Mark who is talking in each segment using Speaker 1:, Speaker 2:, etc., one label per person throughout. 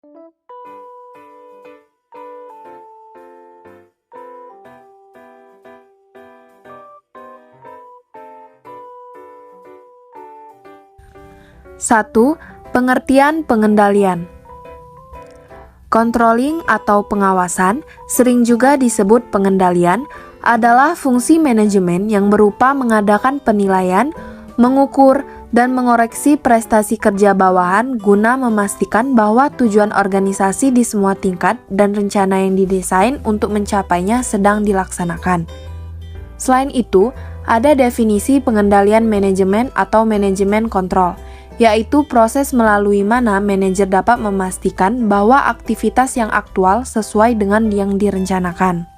Speaker 1: 1. Pengertian pengendalian. Controlling atau pengawasan, sering juga disebut pengendalian, adalah fungsi manajemen yang berupa mengadakan penilaian, mengukur, dan mengoreksi prestasi kerja bawahan guna memastikan bahwa tujuan organisasi di semua tingkat dan rencana yang didesain untuk mencapainya sedang dilaksanakan. Selain itu, ada definisi pengendalian manajemen atau manajemen kontrol, yaitu proses melalui mana manajer dapat memastikan bahwa aktivitas yang aktual sesuai dengan yang direncanakan.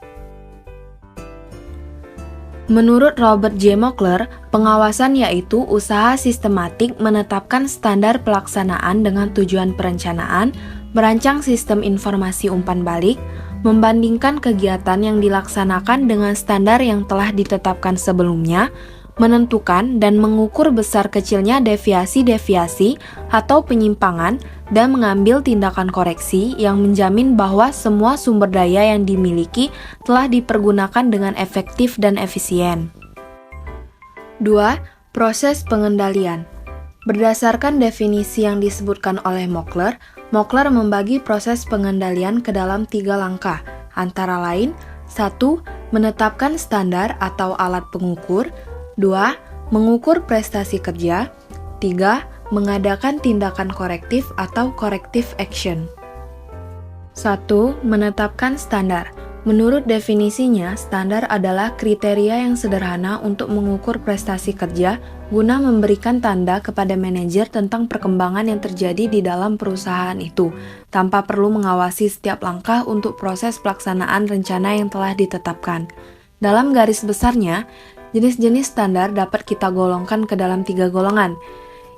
Speaker 1: Menurut Robert J. Mockler, pengawasan yaitu usaha sistematik menetapkan standar pelaksanaan dengan tujuan perencanaan, merancang sistem informasi umpan balik, membandingkan kegiatan yang dilaksanakan dengan standar yang telah ditetapkan sebelumnya, menentukan dan mengukur besar kecilnya deviasi-deviasi atau penyimpangan, dan mengambil tindakan koreksi yang menjamin bahwa semua sumber daya yang dimiliki telah dipergunakan dengan efektif dan efisien. 2. Proses pengendalian. Berdasarkan definisi yang disebutkan oleh Mockler, Mockler membagi proses pengendalian ke dalam 3 langkah, antara lain 1. Menetapkan standar atau alat pengukur, 2. Mengukur prestasi kerja, 3. Mengadakan tindakan korektif atau corrective action. 1. Menetapkan standar. Menurut definisinya, standar adalah kriteria yang sederhana untuk mengukur prestasi kerja guna memberikan tanda kepada manajer tentang perkembangan yang terjadi di dalam perusahaan itu, tanpa perlu mengawasi setiap langkah untuk proses pelaksanaan rencana yang telah ditetapkan. Dalam garis besarnya, jenis-jenis standar dapat kita golongkan ke dalam 3 golongan,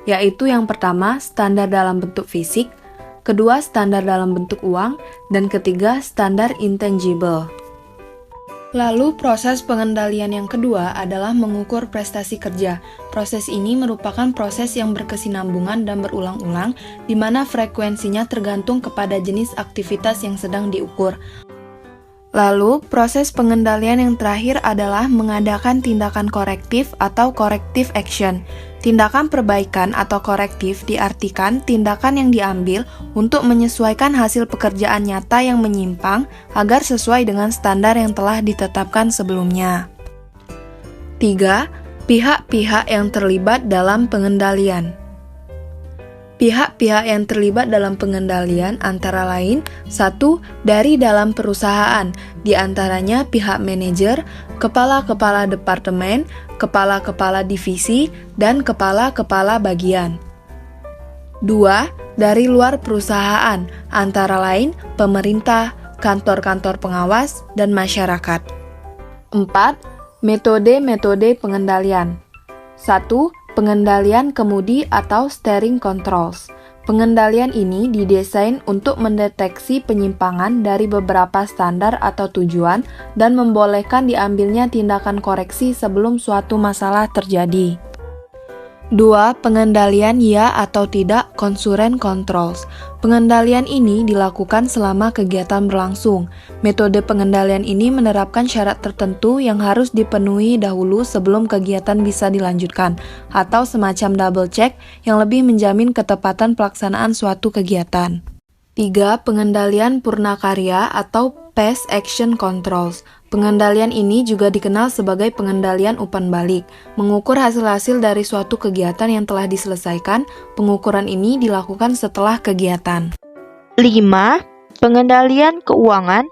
Speaker 1: yaitu yang pertama, standar dalam bentuk fisik, kedua, standar dalam bentuk uang, dan ketiga, standar intangible. Lalu, proses pengendalian yang kedua adalah mengukur prestasi kerja. Proses ini merupakan proses yang berkesinambungan dan berulang-ulang, di mana frekuensinya tergantung kepada jenis aktivitas yang sedang diukur. Lalu, proses pengendalian yang terakhir adalah mengadakan tindakan korektif atau corrective action. Tindakan perbaikan atau korektif diartikan tindakan yang diambil untuk menyesuaikan hasil pekerjaan nyata yang menyimpang agar sesuai dengan standar yang telah ditetapkan sebelumnya. 3. Pihak-pihak yang terlibat dalam pengendalian. Pihak-pihak yang terlibat dalam pengendalian antara lain 1. Dari dalam perusahaan, di antaranya pihak manajer, kepala-kepala departemen, kepala-kepala divisi, dan kepala-kepala bagian. 2. Dari luar perusahaan, antara lain pemerintah, kantor-kantor pengawas, dan masyarakat. 4. Metode-metode pengendalian. 1. Pengendalian kemudi atau steering controls. Pengendalian ini didesain untuk mendeteksi penyimpangan dari beberapa standar atau tujuan dan membolehkan diambilnya tindakan koreksi sebelum suatu masalah terjadi. 2. Pengendalian ya atau tidak concurrent controls. Pengendalian ini dilakukan selama kegiatan berlangsung. Metode pengendalian ini menerapkan syarat tertentu yang harus dipenuhi dahulu sebelum kegiatan bisa dilanjutkan, atau semacam double check yang lebih menjamin ketepatan pelaksanaan suatu kegiatan. 3. Pengendalian purnakarya atau past action controls. Pengendalian ini juga dikenal sebagai pengendalian umpan balik. Mengukur hasil-hasil dari suatu kegiatan yang telah diselesaikan, pengukuran ini dilakukan setelah kegiatan.
Speaker 2: 5. Pengendalian keuangan,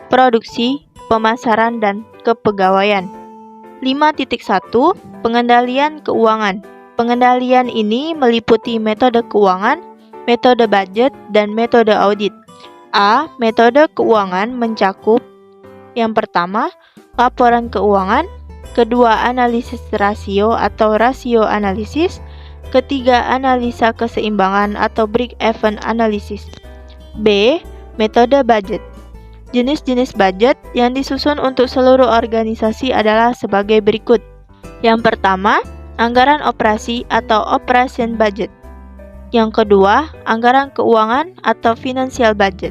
Speaker 2: produksi, pemasaran, dan kepegawaian. 5.1. Pengendalian keuangan. Pengendalian ini meliputi metode keuangan, metode budget, dan metode audit. A. Metode keuangan mencakup yang pertama, laporan keuangan, kedua, analisis rasio atau rasio analisis, ketiga, analisa keseimbangan atau break-even analysis. B. Metode budget. Jenis-jenis budget yang disusun untuk seluruh organisasi adalah sebagai berikut. Yang pertama, anggaran operasi atau operation budget. Yang kedua, anggaran keuangan atau financial budget.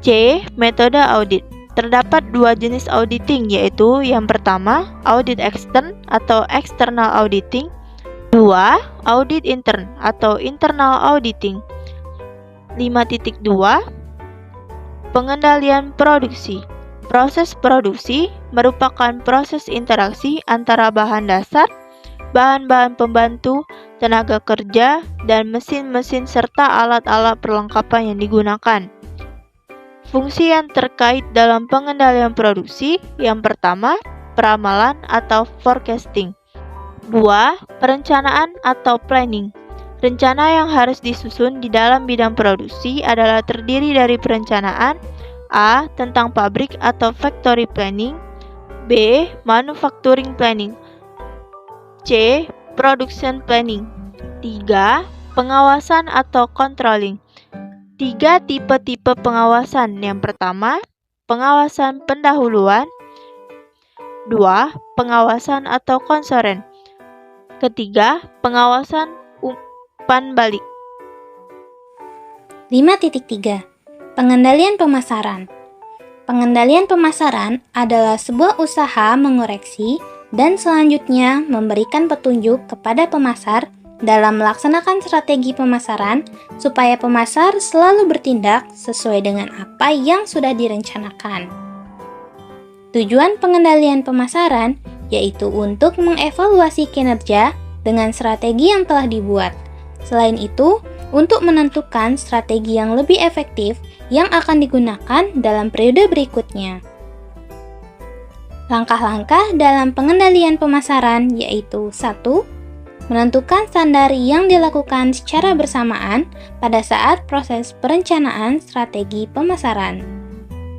Speaker 2: C. Metode audit. Terdapat dua jenis auditing, yaitu yang pertama, audit ekstern atau external auditing. Dua, audit intern atau internal auditing. 5.2 Pengendalian produksi. Proses produksi merupakan proses interaksi antara bahan dasar, bahan-bahan pembantu, tenaga kerja, dan mesin-mesin serta alat-alat perlengkapan yang digunakan. Fungsi yang terkait dalam pengendalian produksi, yang pertama, peramalan atau forecasting. 2. Perencanaan atau planning. Rencana yang harus disusun di dalam bidang produksi adalah terdiri dari perencanaan A. Tentang pabrik atau factory planning. B. Manufacturing planning. C. Production planning. 3. Pengawasan atau controlling. 3 tipe-tipe pengawasan. Yang pertama, pengawasan pendahuluan. 2. Pengawasan atau konsoren. Ketiga, pengawasan umpan balik.
Speaker 3: 5.3 Pengendalian pemasaran. Pengendalian pemasaran adalah sebuah usaha mengoreksi dan selanjutnya memberikan petunjuk kepada pemasar dalam melaksanakan strategi pemasaran supaya pemasar selalu bertindak sesuai dengan apa yang sudah direncanakan. Tujuan pengendalian pemasaran yaitu untuk mengevaluasi kinerja dengan strategi yang telah dibuat. Selain itu, untuk menentukan strategi yang lebih efektif yang akan digunakan dalam periode berikutnya. Langkah-langkah dalam pengendalian pemasaran yaitu 1. Menentukan standar yang dilakukan secara bersamaan pada saat proses perencanaan strategi pemasaran.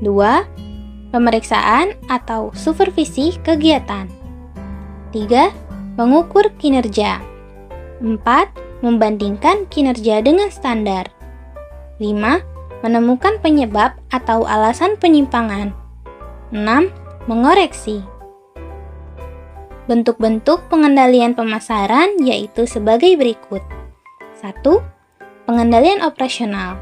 Speaker 3: 2. Pemeriksaan atau supervisi kegiatan. 3. Mengukur kinerja. 4. Membandingkan kinerja dengan standar. 5. Menemukan penyebab atau alasan penyimpangan. 6. Mengoreksi. Bentuk-bentuk pengendalian pemasaran yaitu sebagai berikut. 1. Pengendalian operasional.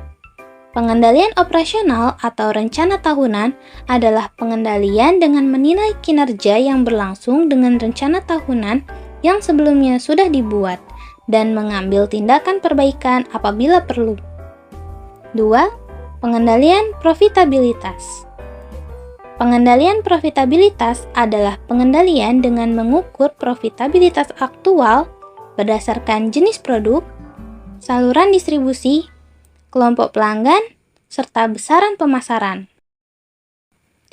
Speaker 3: Pengendalian operasional atau rencana tahunan adalah pengendalian dengan menilai kinerja yang berlangsung dengan rencana tahunan yang sebelumnya sudah dibuat dan mengambil tindakan perbaikan apabila perlu. 2. Pengendalian profitabilitas. Pengendalian profitabilitas adalah pengendalian dengan mengukur profitabilitas aktual berdasarkan jenis produk, saluran distribusi, kelompok pelanggan, serta besaran pemasaran.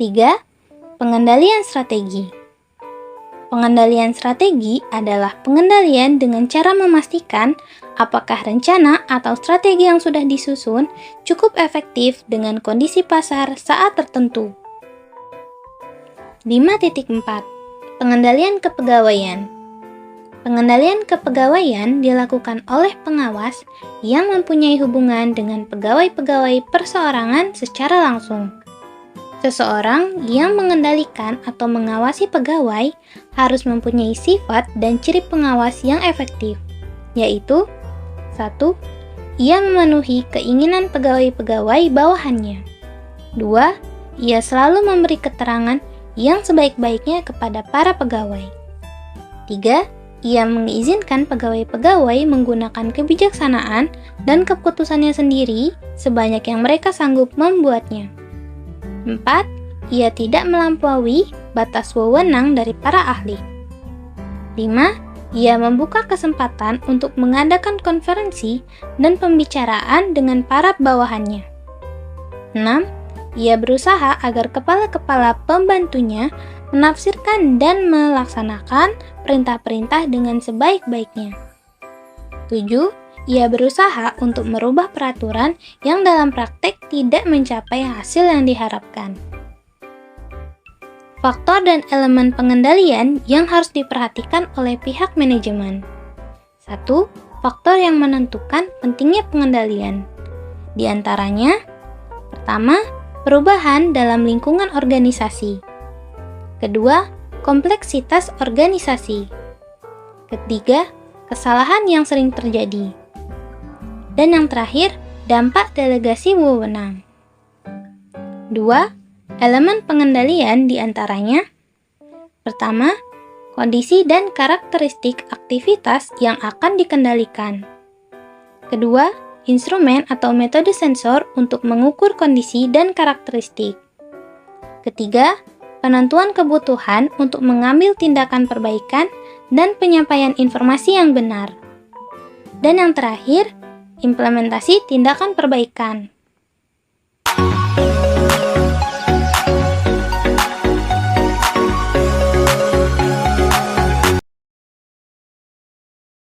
Speaker 3: 3. Pengendalian strategi. Pengendalian strategi adalah pengendalian dengan cara memastikan apakah rencana atau strategi yang sudah disusun cukup efektif dengan kondisi pasar saat tertentu. 5.4 Pengendalian kepegawaian. Pengendalian kepegawaian dilakukan oleh pengawas yang mempunyai hubungan dengan pegawai-pegawai perseorangan secara langsung. Seseorang yang mengendalikan atau mengawasi pegawai harus mempunyai sifat dan ciri pengawas yang efektif, yaitu 1. Ia memenuhi keinginan pegawai-pegawai bawahannya. 2. Ia selalu memberi keterangan yang sebaik-baiknya kepada para pegawai. 3. Ia mengizinkan pegawai-pegawai menggunakan kebijaksanaan dan keputusannya sendiri sebanyak yang mereka sanggup membuatnya. 4. Ia tidak melampaui batas wewenang dari para ahli. 5. Ia membuka kesempatan untuk mengadakan konferensi dan pembicaraan dengan para bawahannya. 6. Ia berusaha agar kepala-kepala pembantunya menafsirkan dan melaksanakan perintah-perintah dengan sebaik-baiknya. 7. Ia berusaha untuk merubah peraturan yang dalam praktek tidak mencapai hasil yang diharapkan. Faktor dan elemen pengendalian yang harus diperhatikan oleh pihak manajemen. 1. Faktor yang menentukan pentingnya pengendalian. Di antaranya, pertama, perubahan dalam lingkungan organisasi. Kedua, kompleksitas organisasi. Ketiga, kesalahan yang sering terjadi. Dan yang terakhir, dampak delegasi wewenang. 2. Elemen pengendalian diantaranya: pertama, kondisi dan karakteristik aktivitas yang akan dikendalikan. Kedua, instrumen atau metode sensor untuk mengukur kondisi dan karakteristik. Ketiga, penentuan kebutuhan untuk mengambil tindakan perbaikan dan penyampaian informasi yang benar. Dan yang terakhir, implementasi tindakan perbaikan.